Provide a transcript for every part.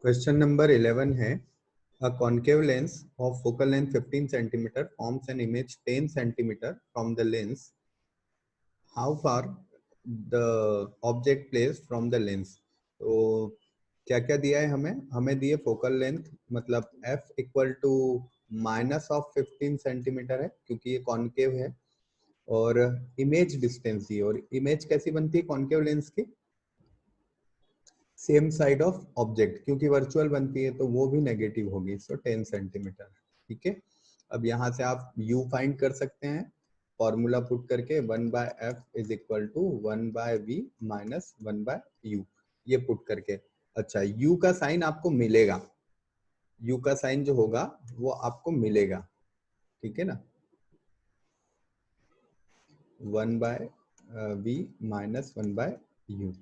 Question number 11 है a concave lens of focal length 15 centimeter forms an image 10 centimeter from the lens. How far the object placed from the lens? तो क्या क्या दिया है हमें दिए फोकल लेंथ मतलब f equal to minus of 15 centimetre है क्योंकि ये कॉन्केव है, और इमेज डिस्टेंस दी, और इमेज कैसी बनती है कॉन्केव लेंस की? सेम साइड ऑफ ऑब्जेक्ट, क्योंकि वर्चुअल बनती है तो वो भी नेगेटिव होगी, सो 10 सेंटीमीटर। ठीक है, अब यहाँ से आप u फाइंड कर सकते हैं फॉर्मूला पुट करके 1/f is equal to 1/v minus 1/u, ये पुट करके। अच्छा, u का साइन आपको मिलेगा, u का साइन जो होगा वो आपको मिलेगा, ठीक है ना, 1/v माइनस 1/u।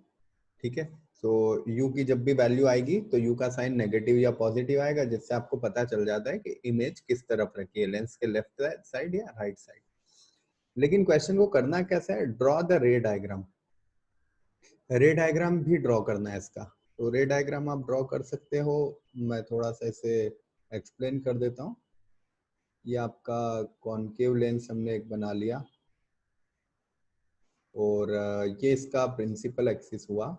ठीक है, तो u की जब भी वैल्यू आएगी तो u का साइन नेगेटिव या पॉजिटिव आएगा, जिससे आपको पता चल जाता है कि इमेज किस तरफ रखी है, लेंस के लेफ्ट साइड या राइट साइड। लेकिन क्वेश्चन को करना कैसा है? ड्रॉ द रे डायग्राम। रे डायग्राम भी ड्रॉ करना है इसका, तो रे डायग्राम आप ड्रॉ कर सकते हो। मैं थोड़ा सा इसे एक्सप्लेन कर देता हूँ। ये आपका कॉन्केव लेंस हमने एक बना लिया, और ये इसका प्रिंसिपल एक्सिस हुआ।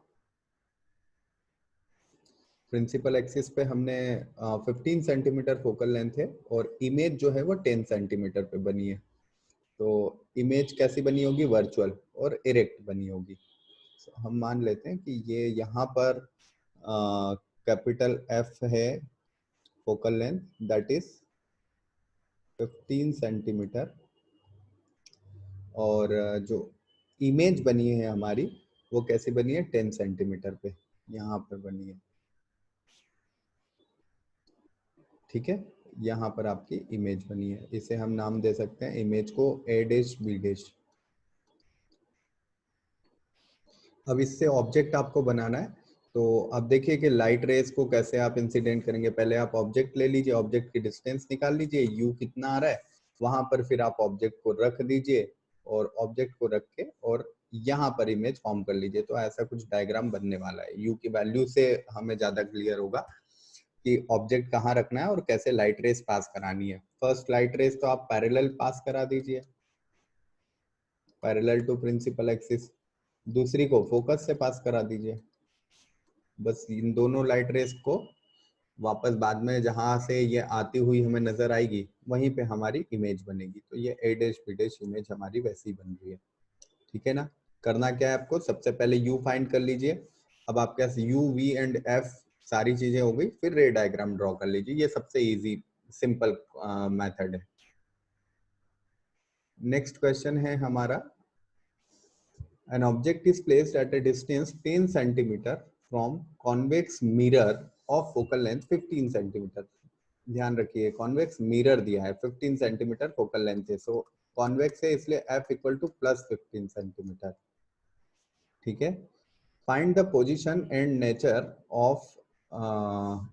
प्रिंसिपल एक्सिस पे हमने 15 सेंटीमीटर फोकल लेंथ है, और इमेज जो है वो 10 सेंटीमीटर पे बनी है। तो इमेज कैसी बनी होगी? वर्चुअल और इरेक्ट बनी होगी। तो हम मान लेते हैं कि ये यहाँ पर कैपिटल F है focal length, that is 15 centimetre, और जो इमेज बनी है हमारी वो कैसी बनी है? 10 सेंटीमीटर पे यहाँ पर बनी है। ठीक है, यहाँ पर आपकी इमेज बनी है, इसे हम नाम दे सकते हैं इमेज को A डैश B डैश। अब इससे ऑब्जेक्ट आपको बनाना है, तो अब देखिए कि लाइट रेस को कैसे आप इंसिडेंट करेंगे। पहले आप ऑब्जेक्ट ले लीजिए, ऑब्जेक्ट की डिस्टेंस निकाल लीजिए, u कितना आ रहा है वहां पर, फिर आप ऑब्जेक्ट को रख दीजिए, और ऑब्जेक्ट को रख के और यहाँ पर इमेज फॉर्म कर लीजिए। तो ऐसा कुछ डायग्राम बनने वाला है। u की वैल्यू से हमें ज्यादा क्लियर होगा कि ऑब्जेक्ट कहाँ रखना है और कैसे लाइट रेस पास करानी है। फर्स्ट लाइट रेस तो आप पैरेलल पास करा दीजिए, पैरेलल टू प्रिंसिपल एक्सिस। दूसरी को फोकस से पास करा दीजिए। बस इन दोनों लाइट रेस को वापस बाद में जहां से ये आती हुई हमें नजर आएगी वहीं पे हमारी इमेज बनेगी। तो ये A dash B dash image हमारी वैसी बन रही है। ठीक है ना। करना क्या है आपको? सबसे पहले u फाइंड कर लीजिए। अब आपके पास u, v एंड f सारी चीजें हो गई, फिर रे डायग्राम ड्रॉ कर लीजिए। ये सबसे इजी सिंपल मेथड है। नेक्स्ट क्वेश्चन है हमारा, an object is placed at a distance 10 centimeter from convex mirror of focal length 15 centimeter। ध्यान रखिए कॉन्वेक्स मिरर दिया है, 15 सेंटीमीटर फोकल लेंथ है, सो कॉन्वेक्स है इसलिए f equal to plus 15 centimetre. ठीक है, find the position and nature of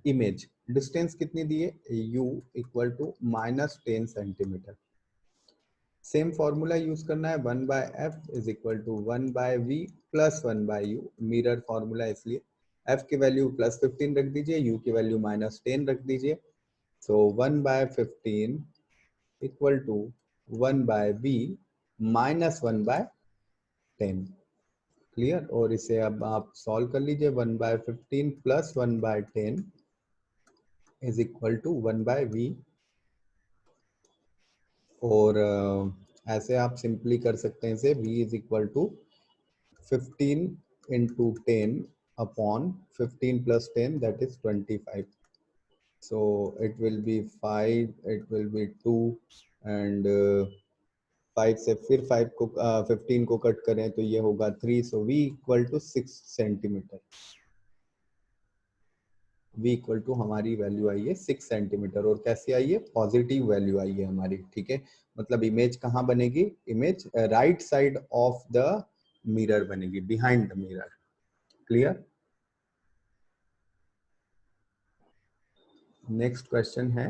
image. Distance कितनी दी है? u equal to minus 10 centimetre. Same formula use करना है, 1/f is equal to 1/v plus 1/u। Mirror formula इसलिए f की value plus 15 रख दीजिए, u की वैल्यू माइनस 10 रख दीजिए। So 1/15 equal to 1/v minus 1/10। Clear? और इसे अब आप सॉल्व कर लीजिए। 1/15 plus 1/10 is equal to 1/v, और ऐसे आप सिंपली कर सकते हैं इसे, v is equal to 15 into 10 upon 15 plus 10, that is 25. So it will be 5, it will be 2, and 5 से फिर 5 को 15 को कट करें तो ये होगा 3। So v equal to 6 centimetre. v equal to हमारी वैल्यू आई है 6 सेंटीमीटर, और कैसी आई है? पॉजिटिव वैल्यू आई है हमारी। ठीक है, मतलब इमेज कहाँ बनेगी? Image right side of the mirror बनेगी, behind the mirror. Clear? Next question है,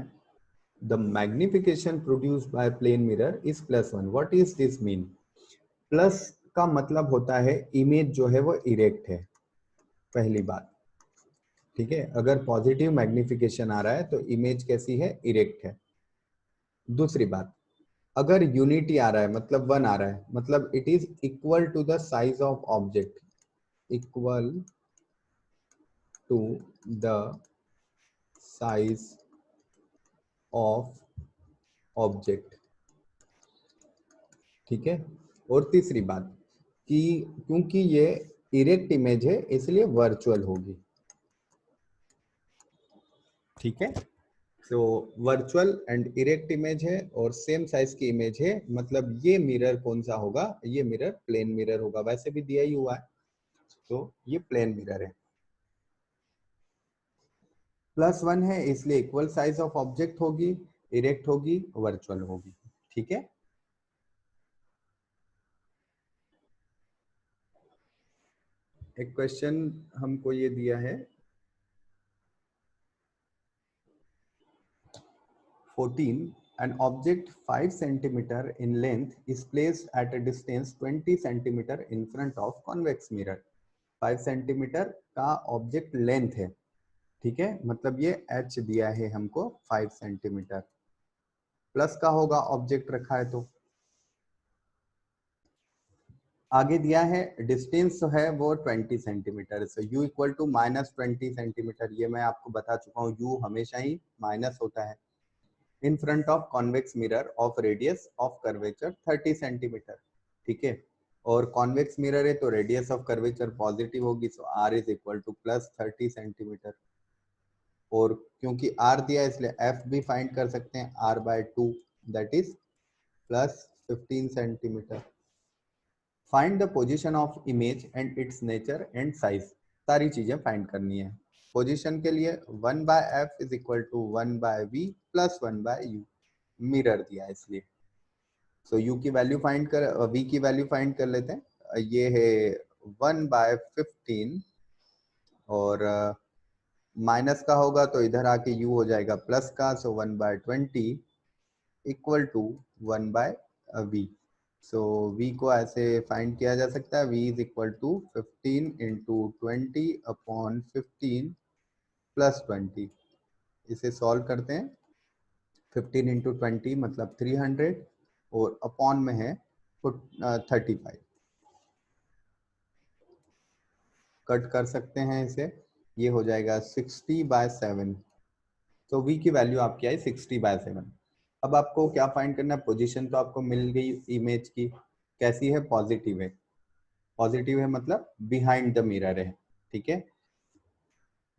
the magnification produced by plane mirror is +1। What is this mean? Plus का मतलब होता है इमेज जो है वो इरेक्ट है, पहली बात। ठीक है, अगर पॉजिटिव मैग्निफिकेशन आ रहा है तो इमेज कैसी है, इरेक्ट है। दूसरी बात, अगर यूनिटी आ रहा है मतलब 1 आ रहा है, मतलब it is equal to the size of object, equal to the size of object. ठीक है, और तीसरी बात कि क्योंकि ये इरेक्ट इमेज है इसलिए वर्चुअल होगी। ठीक है, तो वर्चुअल एंड इरेक्ट इमेज है और सेम साइज की इमेज है, मतलब ये मिरर कौन सा होगा, ये मिरर प्लेन मिरर होगा, वैसे भी दिया ही हुआ है, तो ये प्लेन मिरर है। +1 है इसलिए इक्वल साइज ऑफ ऑब्जेक्ट होगी, इरेक्ट होगी, वर्चुअल होगी। ठीक है, एक क्वेश्चन हमको ये दिया है 14, an object 5 centimeter in length is placed at a distance 20 centimeter in front of convex mirror। 5 centimetre का ऑब्जेक्ट लेंथ है, ठीक है, मतलब ये h दिया है हमको 5 सेंटीमीटर, प्लस का होगा ऑब्जेक्ट रखा है तो। आगे दिया है डिस्टेंस है वो 20 centimetre, so u equal to -20 centimetre, ये मैं आपको बता चुका हूँ, u हमेशा ही माइनस होता है। इन front of convex mirror of radius of curvature 30 centimetre. ठीक है, और कॉन्वेक्स मिरर है तो रेडियस ऑफ कर्वेचर पॉजिटिव होगी, so r is equal to +30 centimetre. और क्योंकि r दिया है इसलिए f भी फाइंड कर सकते हैं, r/2 that is +15 centimetre. Find the position of image and its nature and size, सारी चीजें फाइंड करनी है। पोजीशन के लिए 1/f is equal to 1/v plus 1/u, mirror दिया है इसलिए। सो u की वैल्यू फाइंड कर, v की वैल्यू फाइंड कर लेते हैं, ये है 1/15 और माइनस का होगा तो इधर आके u हो जाएगा प्लस का, so 1/20 equal to 1/v। So v को ऐसे फाइंड किया जा सकता है, v is equal to 15 into 20 upon 15 plus 20। इसे सॉल्व करते हैं, 15 इंटू 20 मतलब 300 और अपॉन में है 35, कट कर सकते हैं इसे, ये हो जाएगा 60/7। तो v की वैल्यू आपकी आई 60/7। अब आपको क्या फाइंड करना है, पोजीशन तो आपको मिल गई इमेज की, कैसी है, पॉजिटिव है। पॉजिटिव है मतलब बिहाइंड द मिरर है। ठीक है,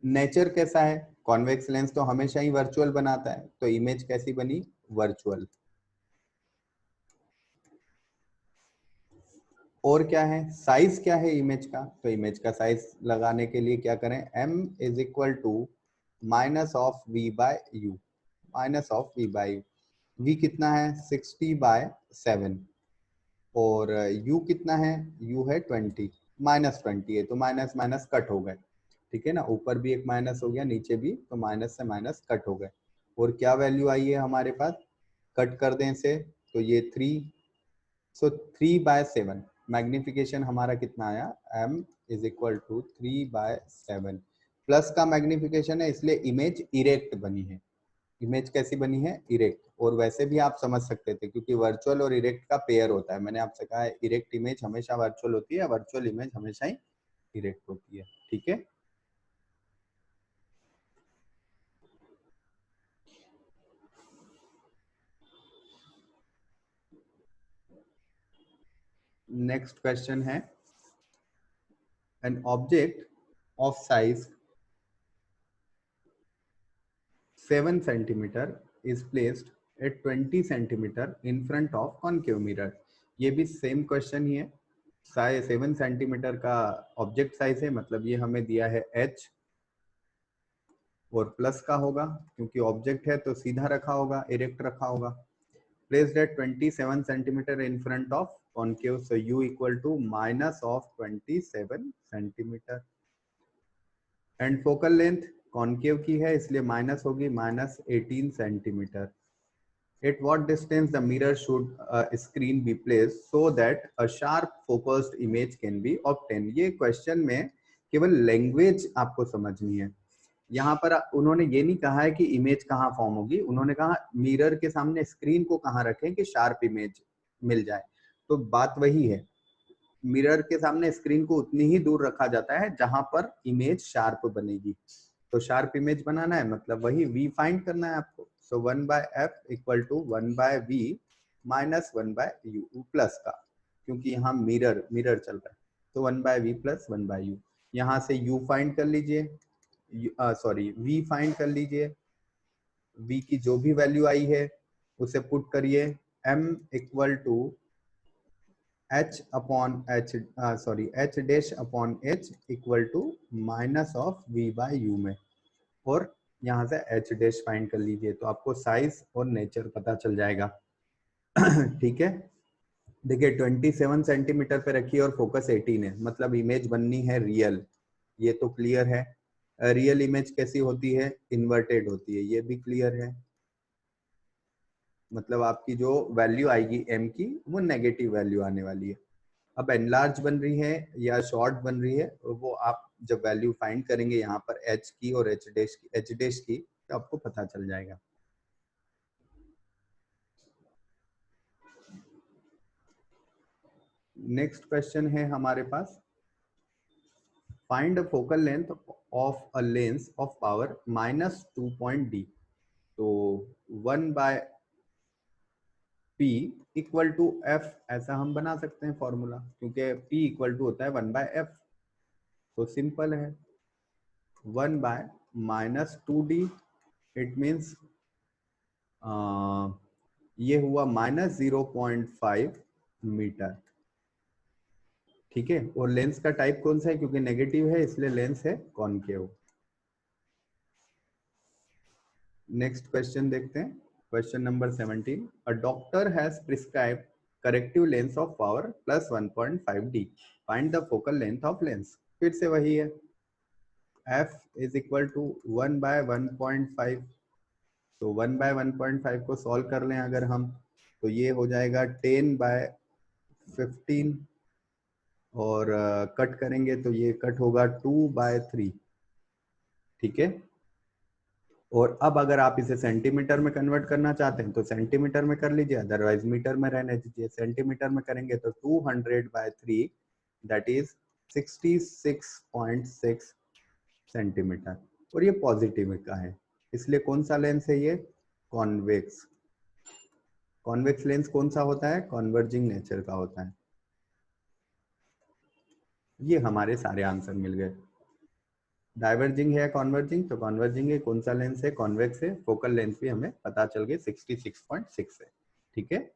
नेचर कैसा है, कॉन्वेक्स लेंस तो हमेशा ही वर्चुअल बनाता है, तो इमेज कैसी बनी, वर्चुअल। और क्या है, साइज क्या है इमेज का, तो इमेज का साइज लगाने के लिए क्या करें, m is equal to minus of v/u, minus of v/u। v कितना है 60/7 और u कितना है, u है 20, -20 है तो माइनस माइनस कट हो गए। ठीक है ना, ऊपर भी एक माइनस हो गया, नीचे भी, तो माइनस से माइनस कट हो गए। और क्या वैल्यू आई है हमारे पास, कट कर दें इसे तो ये 3, सो 3/7 मैग्निफिकेशन हमारा कितना आया, m is equal to 3/7। Plus का मैग्निफिकेशन है इसलिए इमेज इरेक्ट बनी है। इमेज कैसी बनी है, इरेक्ट। और वैसे भी आप समझ सकते थे क्योंकि वर्चुअल और इरेक्ट का पेयर होता है, मैंने आपसे कहा है इरेक्ट इमेज हमेशा वर्चुअल होती है, वर्चुअल इमेज हमेशा ही इरेक्ट होती है। ठीक है, नेक्स्ट क्वेश्चन है, an object of size 7 centimeter is placed at 20 centimeter in front of concave mirror। ये भी सेम क्वेश्चन ही है, 7 सेंटीमीटर का ऑब्जेक्ट साइज है, मतलब ये हमें दिया है h और प्लस का होगा, क्योंकि ऑब्जेक्ट है तो सीधा रखा होगा, इरेक्ट रखा होगा। Placed at 27 centimetre in front of concave, so u equal to minus of 27 centimetre. And focal length concave की है इसलिए माइनस होगी, -18 centimetre. At what distance the mirror should screen be placed so that a sharp focused image can be obtained। ये question में केवल language आपको समझनी है, यहाँ पर उन्होंने ये नहीं कहा है कि इमेज कहाँ फॉर्म होगी, उन्होंने कहा मिरर के सामने स्क्रीन को कहाँ रखें कि शार्प इमेज मिल जाए। तो बात वही है, मिरर के सामने स्क्रीन को उतनी ही दूर रखा जाता है जहां पर इमेज शार्प बनेगी। तो शार्प इमेज बनाना है मतलब वही v फाइंड करना है आपको। So 1/f equal to 1/v minus 1/u plus का, क्योंकि यहाँ मिरर मिरर चल रहा है, तो 1/v प्लस 1/u। यहाँ से u फाइंड कर लीजिए, सॉरी v फाइंड कर लीजिए, v की जो भी वैल्यू आई है उसे पुट करिए, m equal to h upon h sorry h dash upon h equal to minus of v by u में, और यहाँ से h डैश फाइंड कर लीजिए तो आपको साइज और नेचर पता चल जाएगा। ठीक है, देखिए 27 सेंटीमीटर पे रखी है और फोकस 18 है, मतलब इमेज बननी है रियल, ये तो क्लियर है। रियल इमेज कैसी होती है, इन्वर्टेड होती है, ये भी क्लियर है। मतलब आपकी जो वैल्यू आएगी m की वो नेगेटिव वैल्यू आने वाली है। अब एनलार्ज बन रही है या शॉर्ट बन रही है वो आप जब वैल्यू फाइंड करेंगे यहाँ पर h की और h डैश की तो आपको पता चल जाएगा। नेक्स्ट क्वेश्चन है हमारे पास, find a focal length of a lens of power -2.d। तो 1/p इक्वल टू f, ऐसा हम बना सकते हैं फॉर्मूला, क्योंकि p इक्वल टू होता है 1/f। तो सिंपल है, 1/-2d, इट मीन्स ये हुआ -0.5 मीटर। ठीक है, और लेंस का टाइप कौन सा है, क्योंकि नेगेटिव है इसलिए लेंस है कॉनकेव। नेक्स्ट क्वेश्चन देखते हैं, question number 17, a doctor has prescribe corrective lens of power +1.5d, find the focal length of lens. फिर से वही है, f इज इक्वल टू 1/1.5। तो 1/1.5 को सॉल्व कर लें अगर हम, तो ये हो जाएगा 10/15, और कट करेंगे तो ये कट होगा 2/3। ठीक है, और अब अगर आप इसे सेंटीमीटर में कन्वर्ट करना चाहते हैं तो सेंटीमीटर में कर लीजिए, अदरवाइज मीटर में रहने दीजिए। सेंटीमीटर में करेंगे तो 200/3, दैट इज 66.6 सेंटीमीटर, और ये पॉजिटिव का है, इसलिए कौन सा लेंस है ये, कॉन्वेक्स। कॉन्वेक्स लेंस कौन सा होता है, कॉन्वर्जिंग नेचर का होता है। ये हमारे सारे आंसर मिल गए। डाइवर्जिंग है कॉन्वर्जिंग, तो कॉन्वर्जिंग है, कौन सा लेंस है, कॉन्वेक्स है, फोकल लेंथ भी हमें पता चल गई 66.6 है। ठीक है।